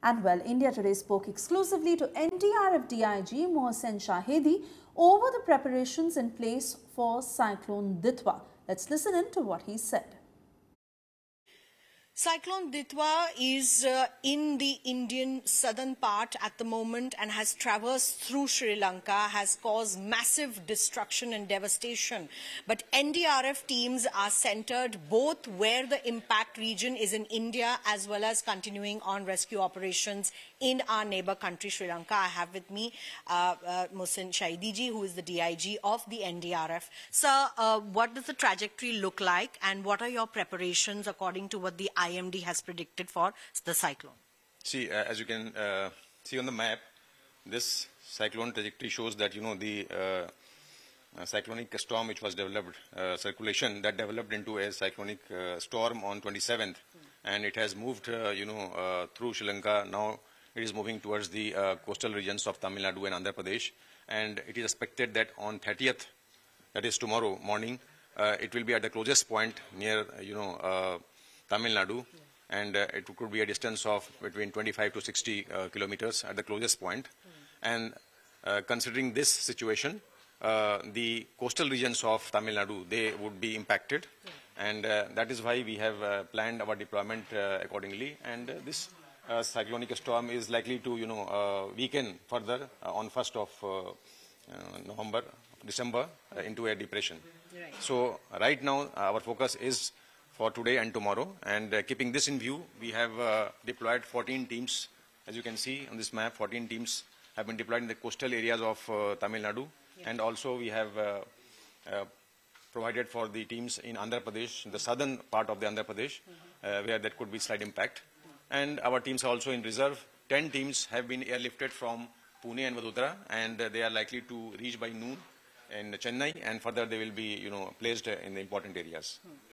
And well, India Today spoke exclusively to NDRF DIG Mohsen Shahedi over the preparations in place for Cyclone Ditwa. Let's listen in to what he said. Cyclone Ditwa is in the Indian southern part at the moment and has traversed through Sri Lanka, has caused massive destruction and devastation. But NDRF teams are centered both where the impact region is in India as well as continuing on rescue operations in our neighbor country, Sri Lanka. I have with me Mohsen Shahedi ji, who is the DIG of the NDRF. Sir, what does the trajectory look like and what are your preparations according to what the IMD has predicted for the cyclone? See, as you can see on the map, this cyclone trajectory shows that, the cyclonic storm which was developed, circulation that developed into a cyclonic storm on 27th, and it has moved, through Sri Lanka. Now it is moving towards the coastal regions of Tamil Nadu and Andhra Pradesh, and it is expected that on 30th, that is tomorrow morning, it will be at the closest point near, Tamil Nadu, and it could be a distance of between 25 to 60 kilometers at the closest point. And considering this situation, the coastal regions of Tamil Nadu, they would be impacted, and that is why we have planned our deployment accordingly. And this cyclonic storm is likely to, weaken further on 1st of December into a depression. Right. So right now our focus is for today and tomorrow, and keeping this in view, we have deployed 14 teams. As you can see on this map, 14 teams have been deployed in the coastal areas of Tamil Nadu, and also we have provided for the teams in Andhra Pradesh, the southern part of the Andhra Pradesh, where there could be slight impact. And our teams are also in reserve. 10 teams have been airlifted from Pune and Vadodara, and they are likely to reach by noon in Chennai, and further they will be, placed in the important areas.